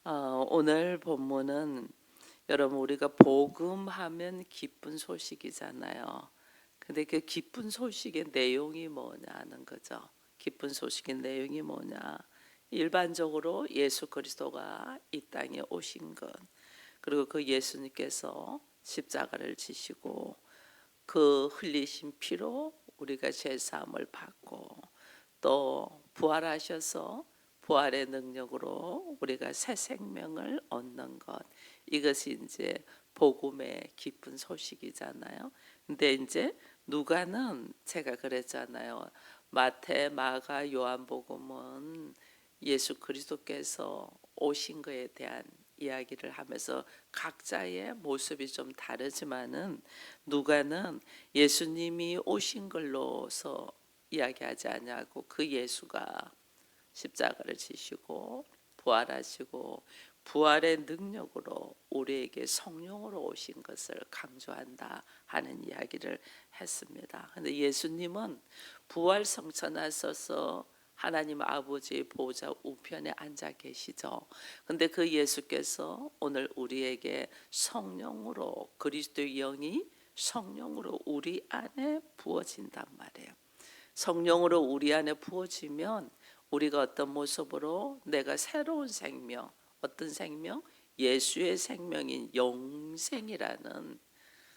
오늘 본문은 여러분 우리가 복음하면 기쁜 소식이잖아요. 근데 그 기쁜 소식의 내용이 뭐냐는 거죠. 기쁜 소식의 내용이 뭐냐? 일반적으로 예수 그리스도가 이 땅에 오신 것, 그리고 그 예수님께서 십자가를 지시고 그 흘리신 피로 우리가 죄 사함을 받고 또 부활하셔서 부활의 능력으로 우리가 새 생명을 얻는 것, 이것이 이제 복음의 기쁜 소식이잖아요. 근데 이제 누가는 제가 그랬잖아요. 마태, 마가, 요한복음은 예수 그리스도께서 오신 것에 대한 이야기를 하면서 각자의 모습이 좀 다르지만은 누가는 예수님이 오신 걸로서 이야기하지 않냐고, 그 예수가 십자가를 지시고 부활하시고 부활의 능력으로 우리에게 성령으로 오신 것을 강조한다 하는 이야기를 했습니다. 근데 예수님은 부활 성천하셔서 하나님 아버지의 보좌 우편에 앉아 계시죠. 근데 그 예수께서 오늘 우리에게 성령으로, 그리스도의 영이 성령으로 우리 안에 부어진단 말이에요. 성령으로 우리 안에 부어지면 우리가 어떤 모습으로 내가 새로운 생명, 어떤 생명? 예수의 생명인 영생이라는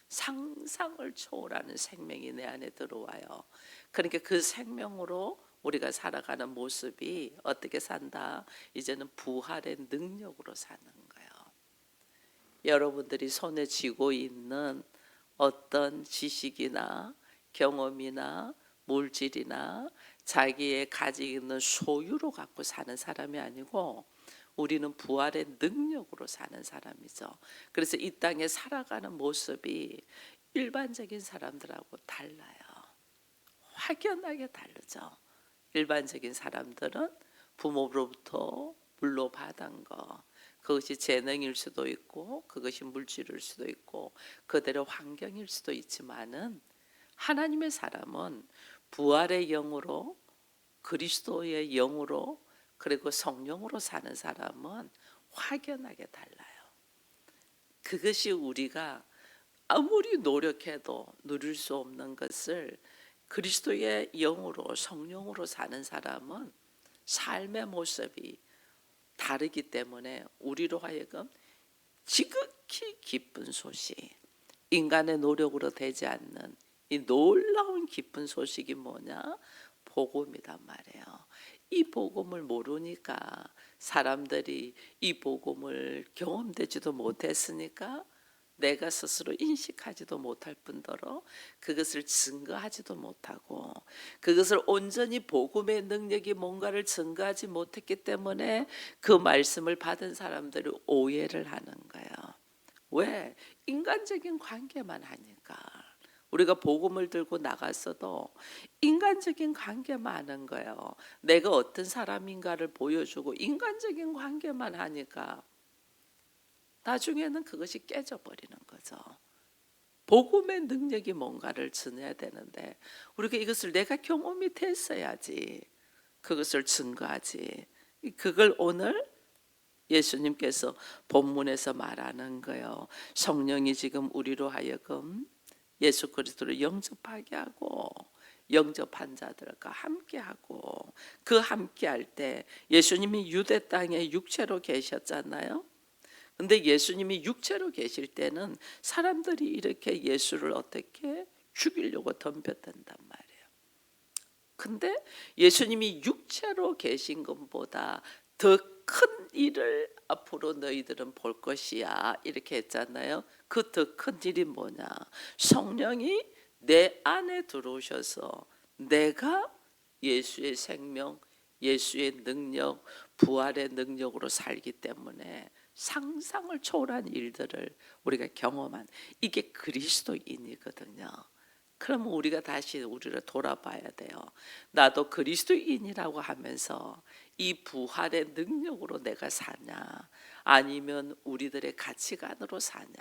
상상을 초월하는 생명이 내 안에 들어와요. 그러니까 그 생명으로 우리가 살아가는 모습이 어떻게 산다? 이제는 부활의 능력으로 사는 거예요. 여러분들이 손에 쥐고 있는 어떤 지식이나 경험이나 물질이나 자기의 가지고 있는 소유로 갖고 사는 사람이 아니고 우리는 부활의 능력으로 사는 사람이죠. 그래서 이 땅에 살아가는 모습이 일반적인 사람들하고 달라요. 확연하게 다르죠. 일반적인 사람들은 부모로부터 물려받은 거, 그것이 재능일 수도 있고 그것이 물질일 수도 있고 그대로 환경일 수도 있지만은 하나님의 사람은 부활의 영으로, 그리스도의 영으로, 그리고 성령으로 사는 사람은 확연하게 달라요. 그것이 우리가 아무리 노력해도 누릴 수 없는 것을 그리스도의 영으로, 성령으로 사는 사람은 삶의 모습이 다르기 때문에 우리로 하여금 지극히 기쁜 소식, 인간의 노력으로 되지 않는 이 놀라운 기쁜 소식이 뭐냐? 복음이란 말이에요. 이 복음을 모르니까 사람들이 이 복음을 경험되지도 못했으니까 내가 스스로 인식하지도 못할 뿐더러 그것을 증거하지도 못하고 그것을 온전히 복음의 능력이 뭔가를 증거하지 못했기 때문에 그 말씀을 받은 사람들이 오해를 하는 거예요. 왜? 인간적인 관계만 하니까. 우리가 복음을 들고 나갔어도 인간적인 관계만 하는 거예요. 내가 어떤 사람인가를 보여주고 인간적인 관계만 하니까 나중에는 그것이 깨져버리는 거죠. 복음의 능력이 뭔가를 전해야 되는데 우리가 이것을 내가 경험이 됐어야지 그것을 증거하지. 그걸 오늘 예수님께서 본문에서 말하는 거예요. 성령이 지금 우리로 하여금 예수 그리스도를 영접하게 하고 영접한 자들과 함께하고 그 함께할 때 예수님이 유대 땅에 육체로 계셨잖아요. 근데 예수님이 육체로 계실 때는 사람들이 이렇게 예수를 어떻게 죽이려고 덤벼든단 말이에요. 근데 예수님이 육체로 계신 것보다 더 큰 일을 앞으로 너희들은 볼 것이야 이렇게 했잖아요. 그 더 큰 일이 뭐냐? 성령이 내 안에 들어오셔서 내가 예수의 생명, 예수의 능력, 부활의 능력으로 살기 때문에 상상을 초월한 일들을 우리가 경험한, 이게 그리스도인이거든요. 그러면 우리가 다시 우리를 돌아봐야 돼요. 나도 그리스도인이라고 하면서 이 부활의 능력으로 내가 사냐, 아니면 우리들의 가치관으로 사냐,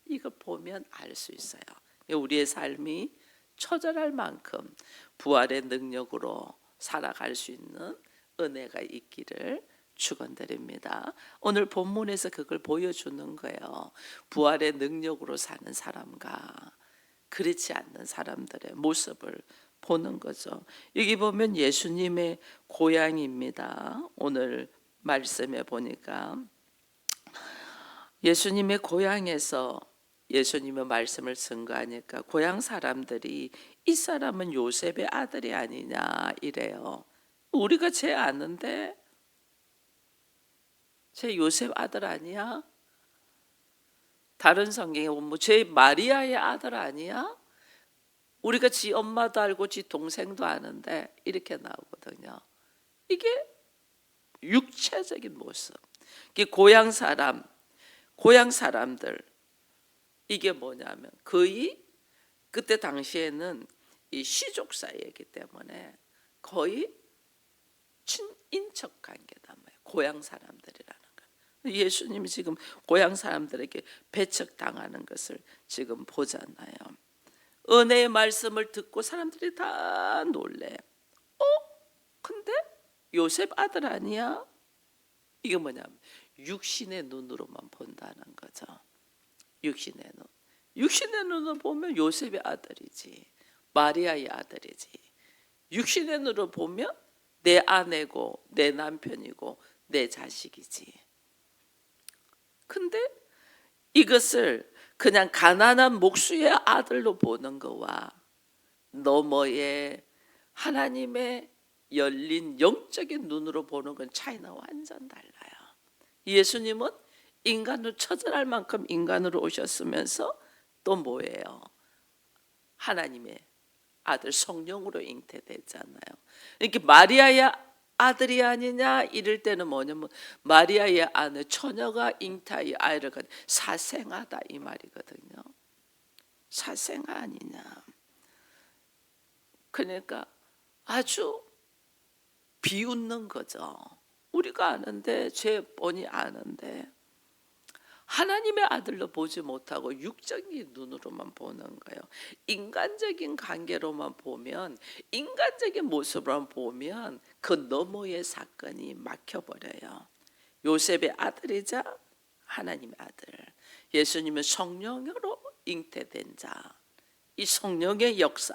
이걸 보면 알 수 있어요. 우리의 삶이 처절할 만큼 부활의 능력으로 살아갈 수 있는 은혜가 있기를 축원드립니다. 오늘 본문에서 그걸 보여주는 거예요. 부활의 능력으로 사는 사람과 그렇지 않는 사람들의 모습을 보는 거죠. 여기 보면 예수님의 고향입니다. 오늘 말씀에 보니까 예수님의 고향에서 예수님의 말씀을 증거하니까 고향 사람들이 이 사람은 요셉의 아들이 아니냐 이래요. 우리가 쟤 아는데 쟤 요셉 아들 아니야? 다른 성경에 보면 쟤 마리아의 아들 아니야? 우리가 지 엄마도 알고 지 동생도 아는데 이렇게 나오거든요. 이게 육체적인 모습. 이게 고향 사람들 이게 뭐냐면 거의 그때 당시에는 이 시족 사이이기 때문에 거의 친인척 관계단 말이에요. 고향 사람들이라는 거. 예수님이 지금 고향 사람들에게 배척당하는 것을 지금 보잖아요. 은혜의 말씀을 듣고 사람들이 다 놀래. 근데 요셉 아들 아니야? 이게 뭐냐면 육신의 눈으로만 본다는 거죠. 육신의 눈으로 보면 요셉의 아들이지, 마리아의 아들이지. 육신의 눈으로 보면 내 아내고 내 남편이고 내 자식이지. 근데 이것을 그냥 가난한 목수의 아들로 보는 거와 너머의 하나님의 열린 영적인 눈으로 보는 건 차이가 완전 달라요. 예수님은 인간으로 처절할 만큼 인간으로 오셨으면서 또 뭐예요? 하나님의 아들 성령으로 잉태됐잖아요. 이렇게 마리아의 아들이 아니냐 이럴 때는 뭐냐면 마리아의 아내 처녀가 잉태의 아이를 갖 사생아다 이 말이거든요. 사생아 아니냐. 그러니까 아주 비웃는 거죠. 우리가 아는데 죄 뻔히 아는데 하나님의 아들로 보지 못하고 육적인 눈으로만 보는 거예요. 인간적인 관계로만 보면, 인간적인 모습으로만 보면 그 너머의 사건이 막혀버려요. 요셉의 아들이자 하나님의 아들, 예수님은 성령으로 잉태된 자, 이 성령의 역사,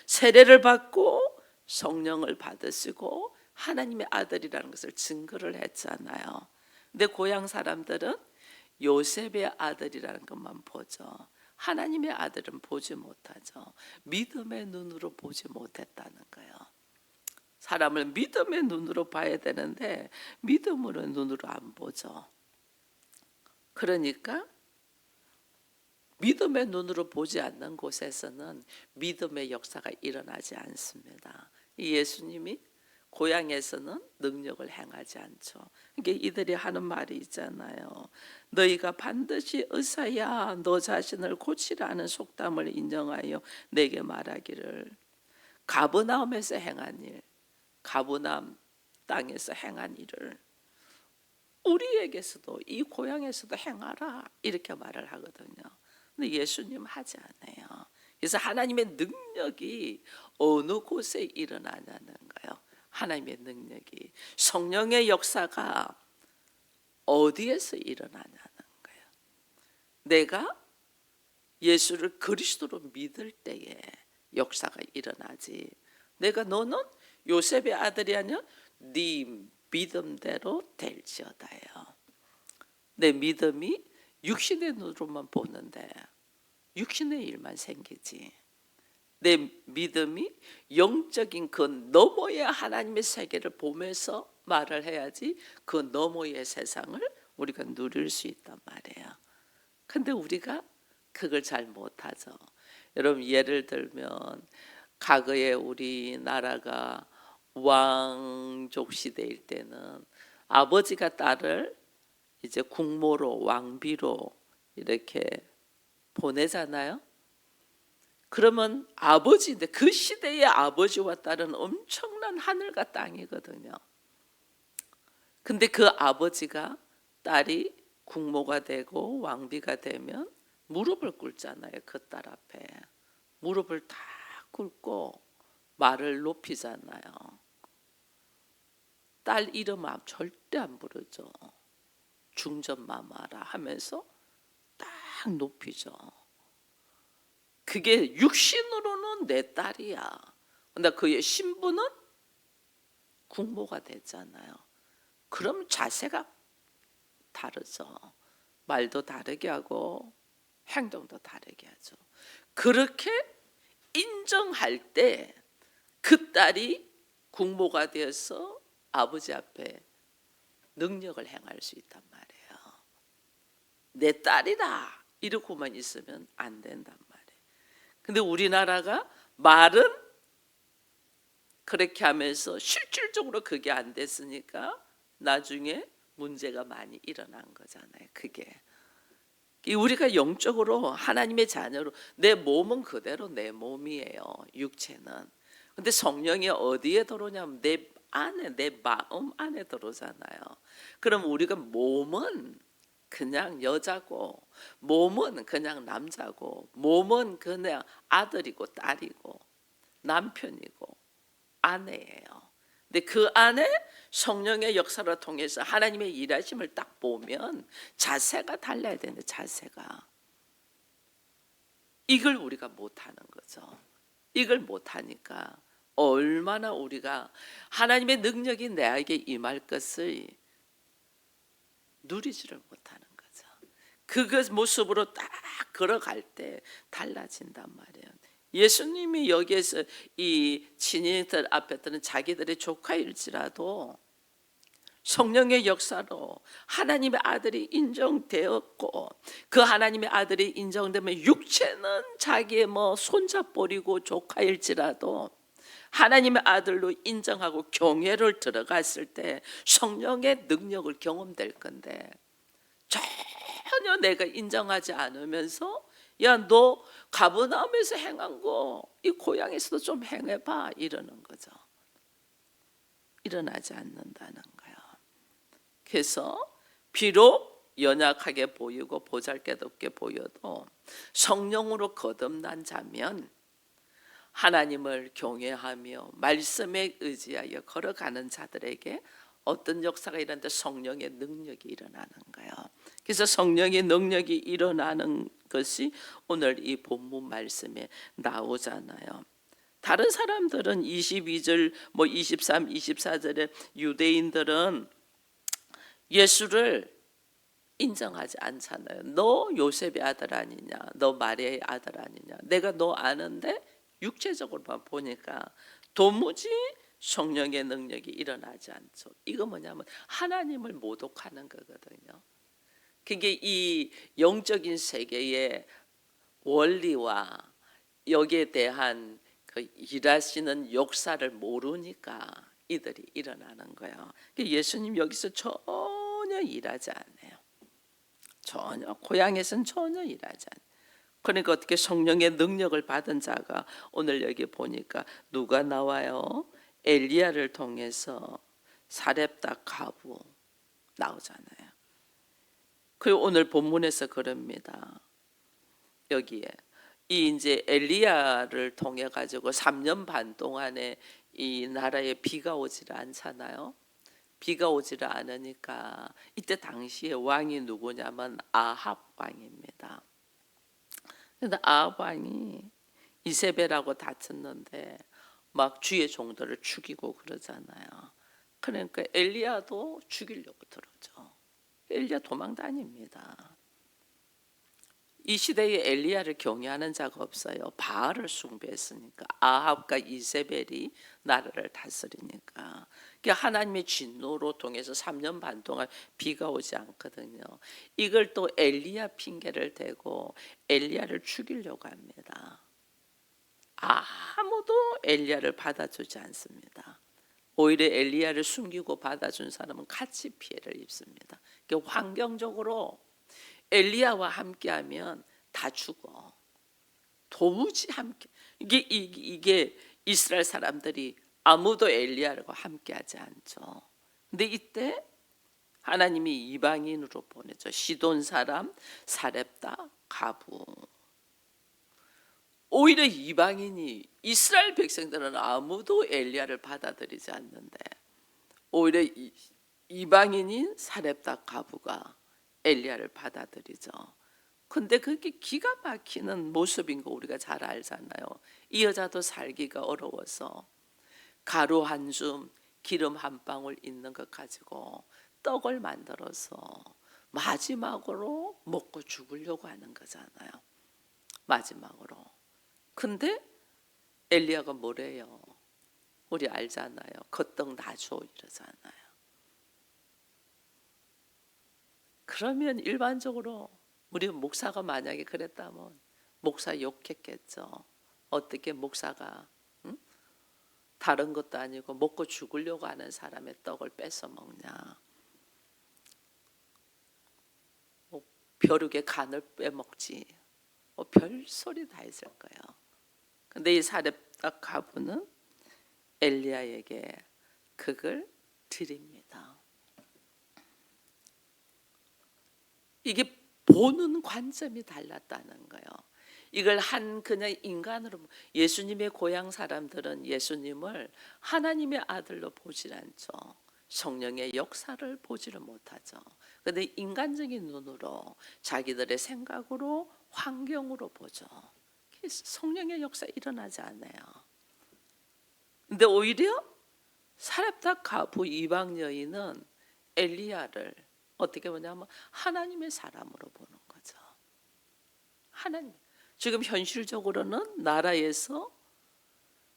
세례를 받고 성령을 받으시고 하나님의 아들이라는 것을 증거를 했잖아요. 근데 고향 사람들은 요셉의 아들이라는 것만 보죠. 하나님의 아들은 보지 못하죠. 믿음의 눈으로 보지 못했다는 거예요. 사람을 믿음의 눈으로 봐야 되는데 믿음으로 눈으로 안 보죠. 그러니까 믿음의 눈으로 보지 않는 곳에서는 믿음의 역사가 일어나지 않습니다. 예수님이 고향에서는 능력을 행하지 않죠. 그러니까 이들이 하는 말이 있잖아요. 너희가 반드시 의사야 너 자신을 고치라는 속담을 인정하여 내게 말하기를 가버나움에서 행한 일, 가버나움 땅에서 행한 일을 우리에게서도 이 고향에서도 행하라 이렇게 말을 하거든요. 근데 예수님 하지 않아요. 그래서 하나님의 능력이 어느 곳에 일어나냐는 거예요. 하나님의 능력이 성령의 역사가 어디에서 일어나냐는 거예요. 내가 예수를 그리스도로 믿을 때에 역사가 일어나지. 내가 너는 요셉의 아들이 아니야 네 믿음대로 될지어다요. 내 믿음이 육신의 눈으로만 보는데 육신의 일만 생기지. 내 믿음이 영적인 그 너머의 하나님의 세계를 보면서 말을 해야지 그 너머의 세상을 우리가 누릴 수 있단 말이에요. 근데 우리가 그걸 잘 못하죠. 여러분 예를 들면 과거에 우리나라가 왕족 시대일 때는 아버지가 딸을 이제 국모로 왕비로 이렇게 보내잖아요. 그러면 아버지인데 그 시대의 아버지와 딸은 엄청난 하늘과 땅이거든요. 근데 그 아버지가 딸이 국모가 되고 왕비가 되면 무릎을 꿇잖아요. 그 딸 앞에 무릎을 다 꿇고 말을 높이잖아요. 딸 이름 절대 안 부르죠. 중전마마라 하면서 딱 높이죠. 그게 육신으로는 내 딸이야. 근데 그의 신분은 국모가 됐잖아요. 그럼 자세가 다르죠. 말도 다르게 하고 행동도 다르게 하죠. 그렇게 인정할 때 그 딸이 국모가 되어서 아버지 앞에 능력을 행할 수 있단 말이에요. 내 딸이다 이러고만 있으면 안 된단 말이에요. 근데 우리나라가 말은 그렇게 하면서 실질적으로 그게 안 됐으니까 나중에 문제가 많이 일어난 거잖아요. 그게 우리가 영적으로 하나님의 자녀로 내 몸은 그대로 내 몸이에요. 육체는. 근데 성령이 어디에 들어오냐면 내 안에, 내 마음 안에 들어오잖아요. 그럼 우리가 몸은 그냥 여자고, 몸은 그냥 남자고, 몸은 그냥 아들이고 딸이고 남편이고 아내예요. 근데 그 안에 성령의 역사를 통해서 하나님의 일하심을 딱 보면 자세가 달라야 되는데, 자세가 이걸 우리가 못하는 거죠. 이걸 못하니까 얼마나 우리가 하나님의 능력이 내게 임할 것을 누리지를 못하는 거죠. 그 모습으로 딱 걸어갈 때 달라진단 말이에요. 예수님이 여기에서 이 친인들 앞에서는 자기들의 조카일지라도 성령의 역사로 하나님의 아들이 인정되었고, 그 하나님의 아들이 인정되면 육체는 자기의 손자뻘이고 조카일지라도 하나님의 아들로 인정하고 경외를 들어갔을 때 성령의 능력을 경험될 건데, 전혀 내가 인정하지 않으면서 야, 너 가버나움에서 행한 거 이 고향에서도 좀 행해봐 이러는 거죠. 일어나지 않는다는 거예요. 그래서 비록 연약하게 보이고 보잘것없게 보여도 성령으로 거듭난 자면 하나님을 경외하며 말씀에 의지하여 걸어가는 자들에게 어떤 역사가 일어나는데 성령의 능력이 일어나는 거예요. 그래서 성령의 능력이 일어나는 것이 오늘 이 본문 말씀에 나오잖아요. 다른 사람들은 22절, 23, 24절에 유대인들은 예수를 인정하지 않잖아요. 너 요셉의 아들 아니냐, 너 마리아의 아들 아니냐, 내가 너 아는데 육체적으로만 보니까 도무지 성령의 능력이 일어나지 않죠. 이거 뭐냐면 하나님을 모독하는 거거든요. 그게 이 영적인 세계의 원리와 여기에 대한 그 일하시는 역사를 모르니까 이들이 일어나는 거예요. 예수님 여기서 전혀 일하지 않아요. 전혀 고향에서는 전혀 일하지 않아요. 그러니까 어떻게 성령의 능력을 받은 자가 오늘 여기 보니까 누가 나와요? 엘리야를 통해서 사렙다 가부 나오잖아요. 그리고 오늘 본문에서 그럽니다. 여기에 이 이제 엘리야를 통해 가지고 3년 반 동안에 이 나라에 비가 오지를 않잖아요. 비가 오지를 않으니까 이때 당시에 왕이 누구냐면 아합 왕입니다. 근데 아합 왕이 이세벨하고 다퉜는데 막 주의 종들을 죽이고 그러잖아요. 그러니까 엘리야도 죽이려고 들어오죠. 엘리야 도망 다닙니다. 이 시대에 엘리야를 경외하는 자가 없어요. 바알을 숭배했으니까. 아합과 이세벨이 나라를 다스리니까. 그러니까 하나님의 진노로 통해서 3년 반 동안 비가 오지 않거든요. 이걸 또 엘리야 핑계를 대고 엘리야를 죽이려고 합니다. 아무도 엘리야를 받아주지 않습니다. 오히려 엘리야를 숨기고 받아준 사람은 같이 피해를 입습니다. 그러니까 환경적으로 엘리야와 함께하면 다 죽어. 도무지 함께 이게 이스라엘 사람들이 아무도 엘리야와 함께하지 않죠. 근데 이때 하나님이 이방인으로 보내죠. 시돈 사람 사렙다 가부. 오히려 이방인이 이스라엘 백성들은 아무도 엘리야를 받아들이지 않는데 오히려 이방인인 사렙다 과부가 엘리야를 받아들이죠. 근데 그게 기가 막히는 모습인 거 우리가 잘 알잖아요. 이 여자도 살기가 어려워서 가루 한 줌, 기름 한 방울 있는 것 가지고 떡을 만들어서 마지막으로 먹고 죽으려고 하는 거잖아요. 마지막으로. 근데 엘리야가 뭐래요? 우리 알잖아요. 그 떡 놔줘 이러잖아요. 그러면 일반적으로 우리 목사가 만약에 그랬다면 목사 욕했겠죠. 어떻게 목사가 다른 것도 아니고 먹고 죽으려고 하는 사람의 떡을 뺏어 먹냐. 뭐 벼룩의 간을 빼먹지. 뭐 별소리 다 했을 거예요. 근데 이 사렙다 과부는 엘리야에게 그걸 드립니다. 이게 보는 관점이 달랐다는 거예요. 이걸 한 그냥 인간으로, 예수님의 고향 사람들은 예수님을 하나님의 아들로 보질 않죠. 성령의 역사를 보지를 못하죠. 그런데 인간적인 눈으로 자기들의 생각으로 환경으로 보죠. 성령의 역사 일어나지 않아요. 근데 오히려 사렙다 과부 이방 여인은 엘리야를 어떻게 보냐면 하나님의 사람으로 보는 거죠. 하나님. 지금 현실적으로는 나라에서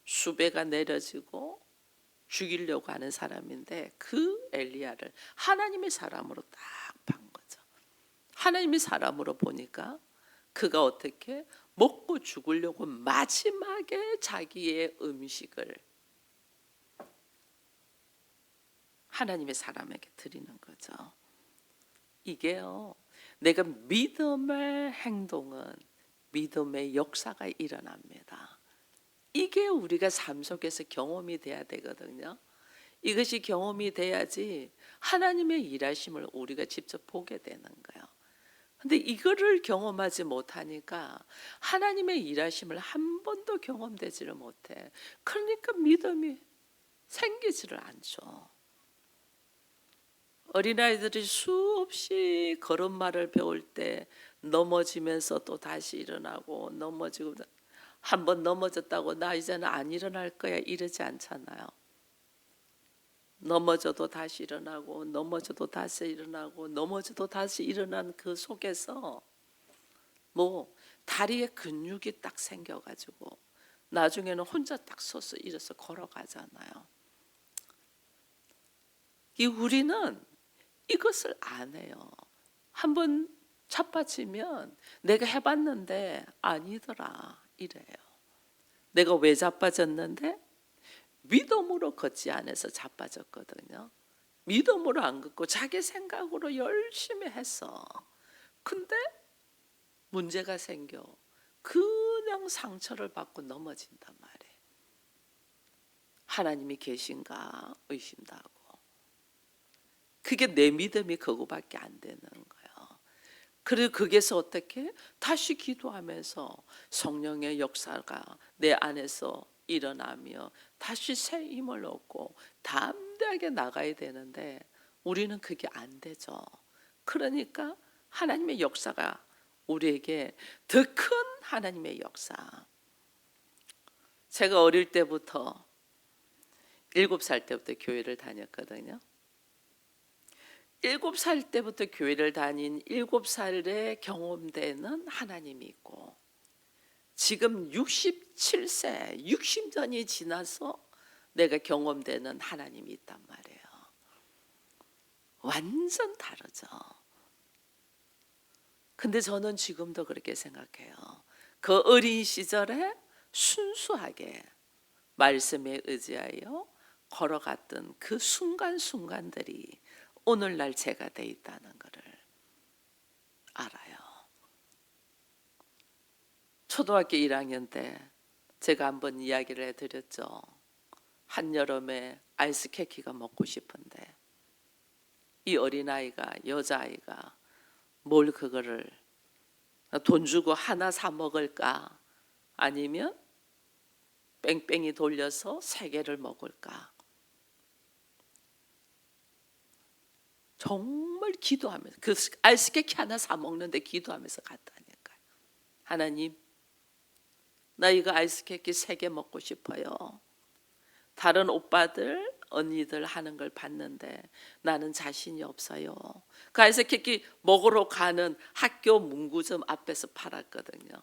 수배가 내려지고 죽이려고 하는 사람인데 그 엘리야를 하나님의 사람으로 딱 본 거죠. 하나님의 사람으로 보니까 그가 어떻게 먹고 죽으려고 마지막에 자기의 음식을 하나님의 사람에게 드리는 거죠. 이게요, 내가 믿음의 행동은 믿음의 역사가 일어납니다. 이게 우리가 삶 속에서 경험이 돼야 되거든요. 이것이 경험이 돼야지 하나님의 일하심을 우리가 직접 보게 되는 거예요. 근데 이거를 경험하지 못하니까 하나님의 일하심을 한 번도 경험되지를 못해. 그러니까 믿음이 생기지를 않죠. 어린아이들이 수없이 걸음마를 배울 때 넘어지면서 또 다시 일어나고 넘어지고, 한 번 넘어졌다고 나 이제는 안 일어날 거야 이러지 않잖아요. 넘어져도 다시 일어나고 넘어져도 다시 일어나고 넘어져도 다시 일어난 그 속에서 뭐 다리에 근육이 딱 생겨가지고 나중에는 혼자 딱 서서 일어서 걸어가잖아요. 이 우리는 이것을 안 해요. 한번 자빠지면 내가 해봤는데 아니더라 이래요. 내가 왜 자빠졌는데 믿음으로 걷지 않아서 자빠졌거든요. 믿음으로 안 걷고 자기 생각으로 열심히 했어. 근데 문제가 생겨. 그냥 상처를 받고 넘어진단 말이에요. 하나님이 계신가 의심도 하고. 그게 내 믿음이 그거밖에 안 되는 거예요. 그리고 거기서 어떻게 다시 기도하면서 성령의 역사가 내 안에서 일어나며 다시 새 힘을 얻고 담대하게 나가야 되는데 우리는 그게 안 되죠. 그러니까 하나님의 역사가 우리에게 더 큰 하나님의 역사. 제가 어릴 때부터 7살 때부터 교회를 다녔거든요. 7살 때부터 교회를 다닌 7살의 경험되는 하나님이 있고 지금 67세, 60년이 지나서 내가 경험되는 하나님이 있단 말이에요. 완전 다르죠. 근데 저는 지금도 그렇게 생각해요. 그 어린 시절에 순수하게 말씀에 의지하여 걸어갔던 그 순간순간들이 오늘날 제가 돼 있다는 것을 알아요. 초등학교 1학년 때 제가 한번 이야기를 해드렸죠. 한여름에 아이스 케이크가 먹고 싶은데 이 어린아이가, 여자아이가 뭘 그거를 돈 주고 하나 사 먹을까 아니면 뺑뺑이 돌려서 3개를 먹을까. 정말 기도하면서 그 아이스케이크 하나 사 먹는데 기도하면서 갔다니까요. 하나님, 나 이거 아이스케이크 3개 먹고 싶어요. 다른 오빠들, 언니들 하는 걸 봤는데 나는 자신이 없어요. 그 아이스케이크 먹으러 가는 학교 문구점 앞에서 팔았거든요.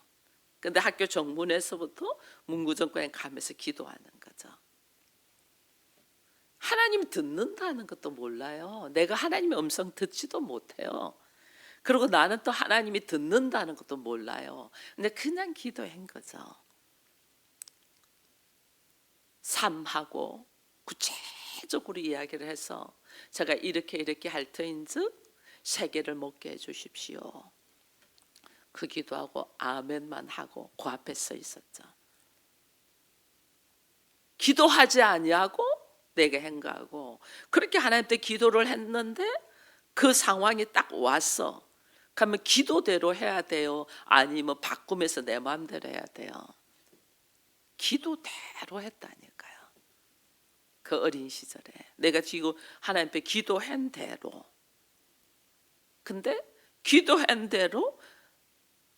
근데 학교 정문에서부터 문구점까지 가면서 기도하는 거죠. 하나님 듣는다는 것도 몰라요. 내가 하나님의 음성 듣지도 못해요. 그리고 나는 또 하나님이 듣는다는 것도 몰라요. 근데 그냥 기도한 거죠. 삶하고 구체적으로 이야기를 해서 제가 이렇게 할 터인즉 3개를 먹게 해주십시오. 그 기도하고 아멘만 하고 그 앞에 서 있었죠. 기도하지 아니하고 내게 행가하고 그렇게 하나님께 기도를 했는데 그 상황이 딱 왔어. 그러면 기도대로 해야 돼요? 아니면 바꾸면서 내 마음대로 해야 돼요? 기도대로 했다니까요. 그 어린 시절에 내가 지금 하나님께 기도한 대로. 근데 기도한 대로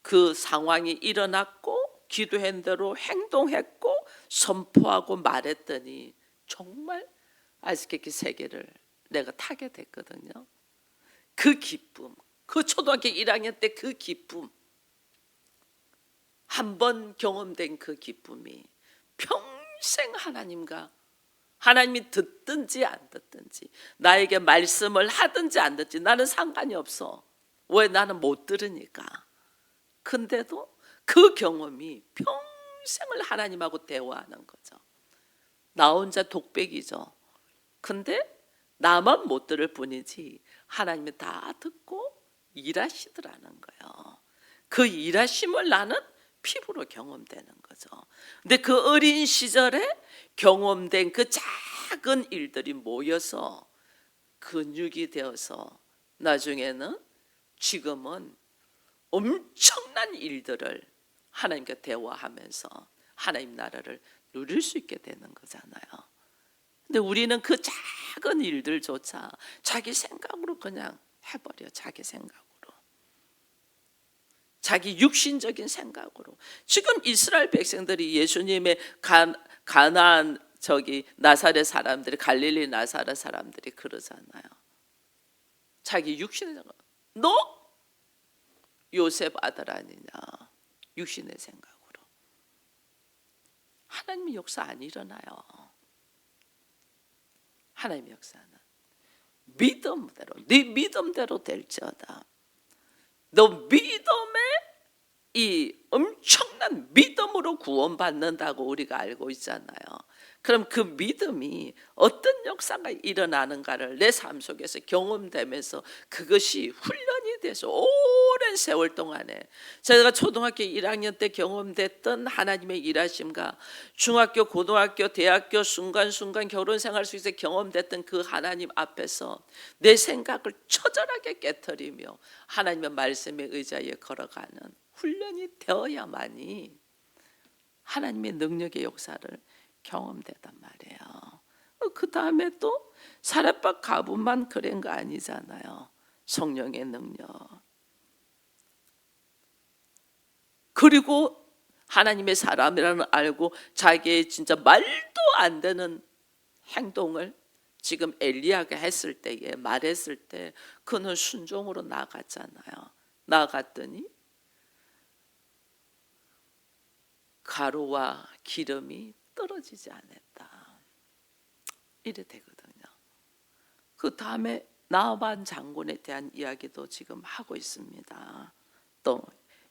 그 상황이 일어났고 기도한 대로 행동했고 선포하고 말했더니 정말 아이스케이크 3개를 내가 타게 됐거든요. 그 기쁨, 그 초등학교 1학년 때 그 기쁨, 한 번 경험된 그 기쁨이 평생 하나님이 듣든지 안 듣든지 나에게 말씀을 하든지 안 듣든지 나는 상관이 없어. 왜? 나는 못 들으니까. 근데도 그 경험이 평생을 하나님하고 대화하는 거죠. 나 혼자 독백이죠. 근데 나만 못 들을 뿐이지 하나님이 다 듣고 일하시더라는 거예요. 그 일하심을 나는 피부로 경험되는 거죠. 근데 그 어린 시절에 경험된 그 작은 일들이 모여서 근육이 되어서 나중에는 지금은 엄청난 일들을 하나님과 대화하면서 하나님 나라를 누릴 수 있게 되는 거잖아요. 근데 우리는 그 작은 일들조차 자기 생각으로 그냥 해버려. 자기 생각으로. 자기 육신적인 생각으로. 지금 이스라엘 백성들이 예수님의 가나안 나사렛 사람들이 갈릴리 나사렛 사람들이 그러잖아요. 자기 육신의 생각. 너 요셉 아들 아니냐. 육신의 생각으로. 하나님의 역사 안 일어나요. 하나님의 역사는 믿음대로, 네 믿음대로 될지어다. 너 믿음에 이 엄청난 믿음으로 구원받는다고 우리가 알고 있잖아요. 그럼 그 믿음이 어떤 역사가 일어나는가를 내 삶 속에서 경험되면서 그것이 훈련이 돼서 오랜 세월 동안에 제가 초등학교 1학년 때 경험됐던 하나님의 일하심과 중학교, 고등학교, 대학교 순간순간 결혼 생활 속에서 경험됐던 그 하나님 앞에서 내 생각을 처절하게 깨트리며 하나님의 말씀에 의지하여 걸어가는 훈련이 되어야만이 하나님의 능력의 역사를 경험되단 말이에요. 그 다음에 또 사렙밥 가문만 그런 거 아니잖아요. 성령의 능력. 그리고 하나님의 사람이라는 알고 자기의 진짜 말도 안 되는 행동을 지금 엘리야가 했을 때에 말했을 때 그는 순종으로 나갔잖아요. 나갔더니 가루와 기름이 떨어지지 않았다. 이래 되거든요. 그 다음에 나아만 장군에 대한 이야기도 지금 하고 있습니다. 또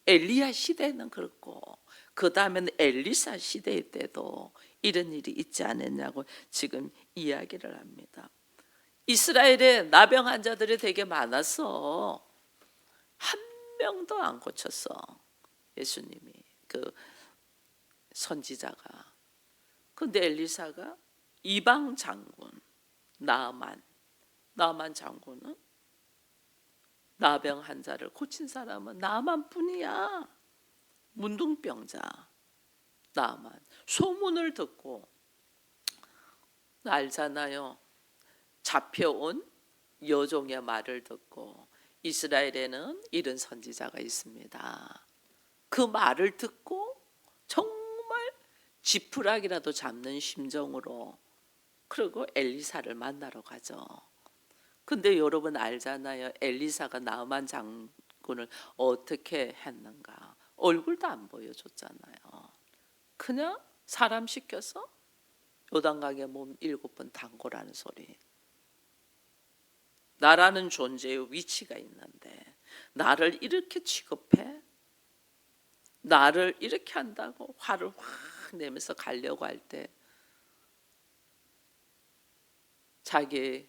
엘리야 시대는 그렇고 그 다음에는 엘리사 시대 때도 이런 일이 있지 않았냐고 지금 이야기를 합니다. 이스라엘에 나병 환자들이 되게 많아서 한 명도 안 고쳤어. 예수님이 그 선지자가. 근데 엘리사가 이방 장군 나아만 장군은 나병 환자를 고친 사람은 나아만뿐이야. 문둥병자 나아만. 소문을 듣고 알잖아요. 잡혀온 여종의 말을 듣고 이스라엘에는 이런 선지자가 있습니다. 그 말을 듣고 정말 지푸라기라도 잡는 심정으로 그리고 엘리사를 만나러 가죠. 근데 여러분 알잖아요. 엘리사가 나만 장군을 어떻게 했는가. 얼굴도 안 보여줬잖아요. 그냥 사람 시켜서 요단강에 몸 7번 담고라는 소리. 나라는 존재의 위치가 있는데 나를 이렇게 취급해? 나를 이렇게 한다고 화를 확 내면서 가려고 할 때 자기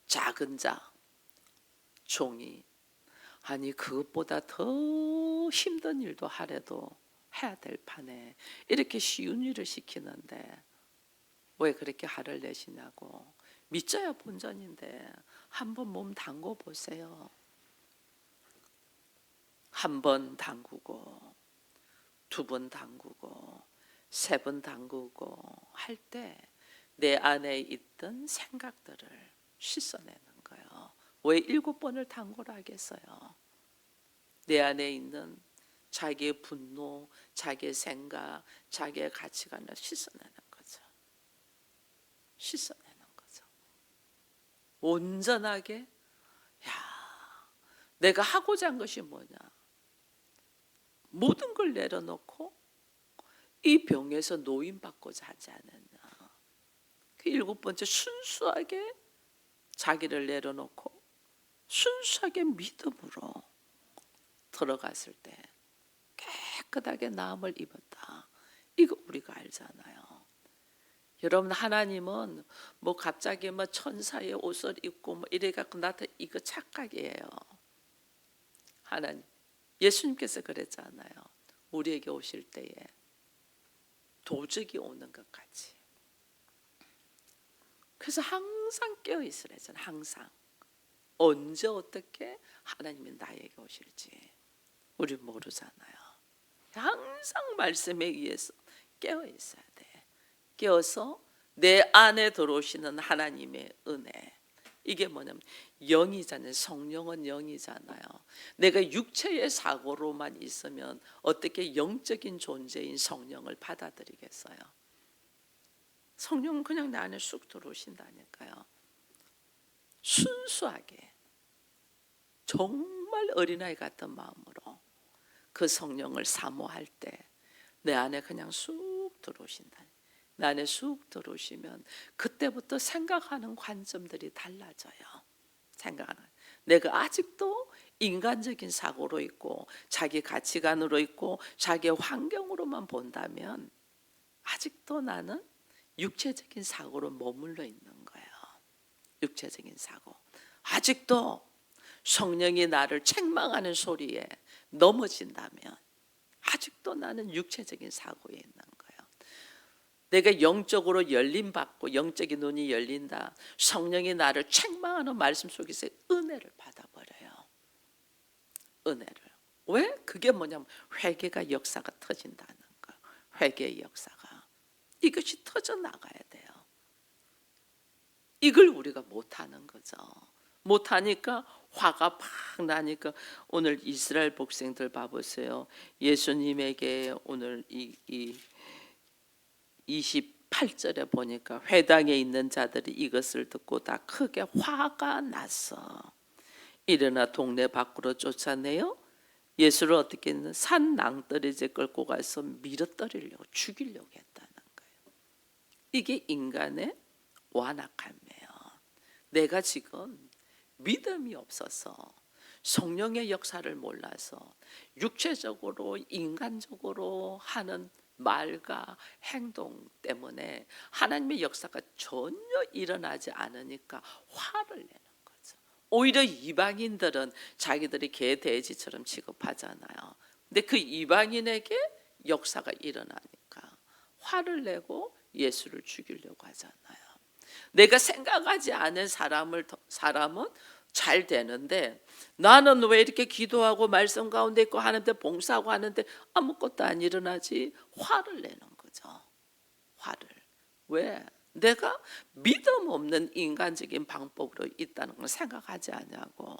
작은 자 종이 아니 그것보다 더 힘든 일도 하래도 해야 될 판에 이렇게 쉬운 일을 시키는데 왜 그렇게 화를 내시냐고. 믿져야 본전인데 한번 몸 담궈 보세요. 한 번 담그고 2번 담그고 3번 담그고 할 때 내 안에 있던 생각들을 씻어내는 거예요. 왜 7번을 담그라 하겠어요? 내 안에 있는 자기의 분노, 자기의 생각, 자기의 가치관을 씻어내는 거죠. 씻어내는 거죠. 온전하게 내가 하고자 한 것이 뭐냐. 모든 걸 내려놓고 이 병에서 노인받고자 하지 않느냐. 그 7번째 순수하게 자기를 내려놓고 순수하게 믿음으로 들어갔을 때 깨끗하게 나음을 입었다. 이거 우리가 알잖아요. 여러분 하나님은 뭐 갑자기 뭐 천사의 옷을 입고 뭐 이래 갖고 나타 이거 착각이에요. 하나님 예수님께서 그랬잖아요. 우리에게 오실 때에 도적이 오는 것 같이. 그래서 항상 깨어 있으라 했잖아요. 항상. 언제 어떻게 하나님이 나에게 오실지 우리 모르잖아요. 항상 말씀에 의해서 깨어 있어야 돼. 깨어서 내 안에 들어오시는 하나님의 은혜. 이게 뭐냐면 영이잖아요. 성령은 영이잖아요. 내가 육체의 사고로만 있으면 어떻게 영적인 존재인 성령을 받아들이겠어요? 성령은 그냥 내 안에 쑥 들어오신다니까요. 순수하게 정말 어린아이 같은 마음으로 그 성령을 사모할 때 내 안에 그냥 쑥 들어오신다. 내 안에 쑥 들어오시면 그때부터 생각하는 관점들이 달라져요. 생각하는. 내가 아직도 인간적인 사고로 있고 자기 가치관으로 있고 자기 환경으로만 본다면 아직도 나는 육체적인 사고로 머물러 있는 거예요. 육체적인 사고. 아직도 성령이 나를 책망하는 소리에 넘어진다면 아직도 나는 육체적인 사고에 있는 거예요. 내가 영적으로 열림받고 영적인 눈이 열린다. 성령이 나를 책망하는 말씀 속에서 은혜를 받아버려요. 은혜를. 왜? 그게 뭐냐면 회개가 역사가 터진다는 거예요. 회개의 역사가. 이것이 터져나가야 돼요. 이걸 우리가 못하는 거죠. 못하니까 화가 팍 나니까 오늘 이스라엘 백성들 봐보세요. 예수님에게 오늘 이 28절에 보니까 회당에 있는 자들이 이것을 듣고 다 크게 화가 났어. 일어나 동네 밖으로 쫓아내요. 예수를 어떻게 했는 산 낭떠러지에 끌고 가서 밀어버리려고 죽이려고 했다는 거예요. 이게 인간의 완악함이에요. 내가 지금 믿음이 없어서 성령의 역사를 몰라서 육체적으로 인간적으로 하는 말과 행동 때문에 하나님의 역사가 전혀 일어나지 않으니까 화를 내는 거죠. 오히려 이방인들은 자기들이 개 돼지처럼 취급하잖아요. 근데 그 이방인에게 역사가 일어나니까 화를 내고 예수를 죽이려고 하잖아요. 내가 생각하지 않은 사람은 잘 되는데 나는 왜 이렇게 기도하고 말씀 가운데 있고 하는데 봉사하고 하는데 아무것도 안 일어나지? 화를 내는 거죠. 화를. 왜? 내가 믿음 없는 인간적인 방법으로 있다는 걸 생각하지 않냐고.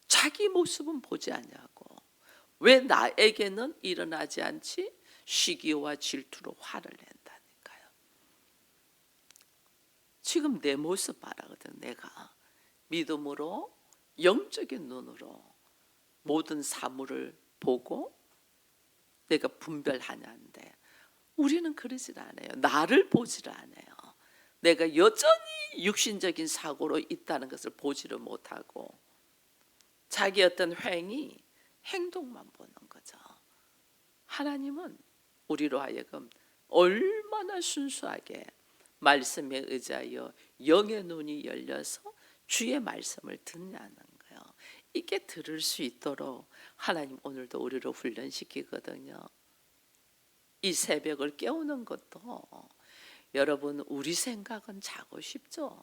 자기 모습은 보지 않냐고. 왜 나에게는 일어나지 않지? 시기와 질투로 화를 낸다니까요. 지금 내 모습 봐라거든. 내가 믿음으로 영적인 눈으로 모든 사물을 보고 내가 분별하냐는데 우리는 그러질 않아요. 나를 보지를 않아요. 내가 여전히 육신적인 사고로 있다는 것을 보지를 못하고 자기 어떤 행위, 행동만 보는 거죠. 하나님은 우리로 하여금 얼마나 순수하게 말씀에 의지하여 영의 눈이 열려서 주의 말씀을 듣냐는 거예요. 이게 들을 수 있도록 하나님 오늘도 우리를 훈련시키거든요. 이 새벽을 깨우는 것도 여러분 우리 생각은 자고 싶죠.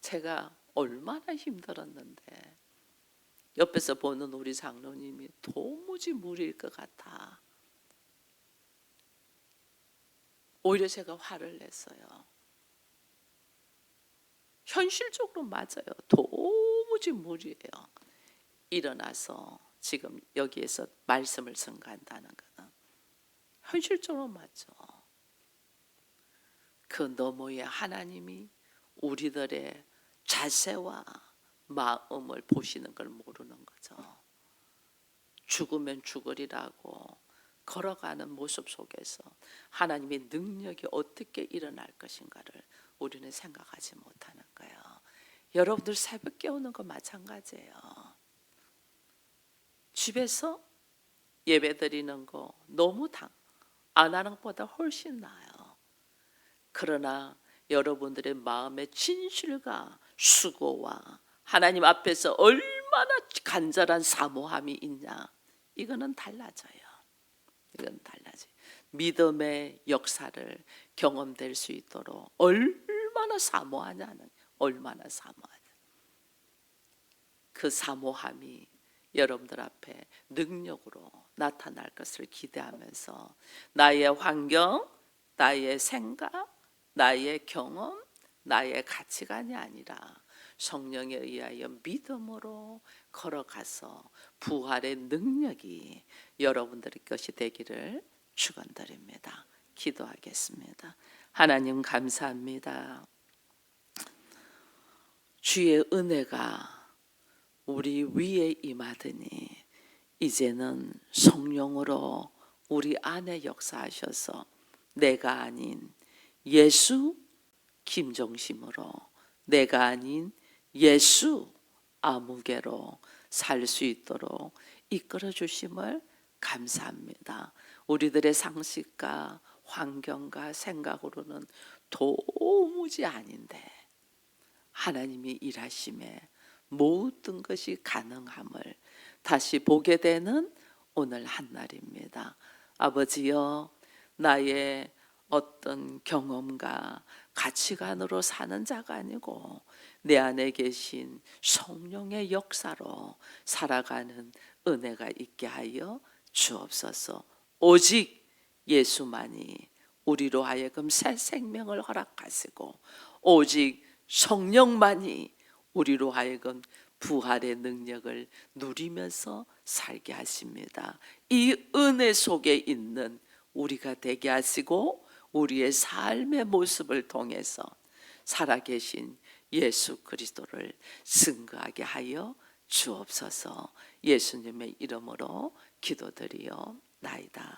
제가 얼마나 힘들었는데 옆에서 보는 우리 장로님이 도무지 무리일 것 같아. 오히려 제가 화를 냈어요. 현실적으로 맞아요. 도무지 무리예요. 일어나서 지금 여기에서 말씀을 증거한다는 것은 현실적으로 맞죠. 그 너머에 하나님이 우리들의 자세와 마음을 보시는 걸 모르는 거죠. 죽으면 죽으리라고 걸어가는 모습 속에서 하나님의 능력이 어떻게 일어날 것인가를 우리는 생각하지 못하는 거예요. 여러분들 새벽 깨우는 거 마찬가지예요. 집에서 예배 드리는 거 너무 안 하는 것보다 훨씬 나아요. 그러나 여러분들의 마음의 진실과 수고와 하나님 앞에서 얼마나 간절한 사모함이 있냐, 이거는 달라져요. 이건 달라져요. 믿음의 역사를 경험될 수 있도록 얼마나 사모하냐는, 얼마나 사모하냐. 그 사모함이 여러분들 앞에 능력으로 나타날 것을 기대하면서 나의 환경, 나의 생각, 나의 경험, 나의 가치관이 아니라 성령에 의하여 믿음으로 걸어가서 부활의 능력이 여러분들의 것이 되기를 축원드립니다. 기도하겠습니다. 하나님 감사합니다. 주의 은혜가 우리 위에 임하더니 이제는 성령으로 우리 안에 역사하셔서 내가 아닌 예수 김정심으로, 내가 아닌 예수 아무개로 살 수 있도록 이끌어 주심을 감사합니다. 우리들의 상식과 환경과 생각으로는 도무지 아닌데 하나님이 일하심에 모든 것이 가능함을 다시 보게 되는 오늘 한날입니다. 아버지여, 나의 어떤 경험과 가치관으로 사는 자가 아니고 내 안에 계신 성령의 역사로 살아가는 은혜가 있게 하여 주옵소서. 오직 예수만이 우리로 하여금 새 생명을 허락하시고 오직 성령만이 우리로 하여금 부활의 능력을 누리면서 살게 하십니다. 이 은혜 속에 있는 우리가 되게 하시고 우리의 삶의 모습을 통해서 살아계신 예수 그리스도를 증거하게 하여 주옵소서. 예수님의 이름으로 기도드리옵나이다.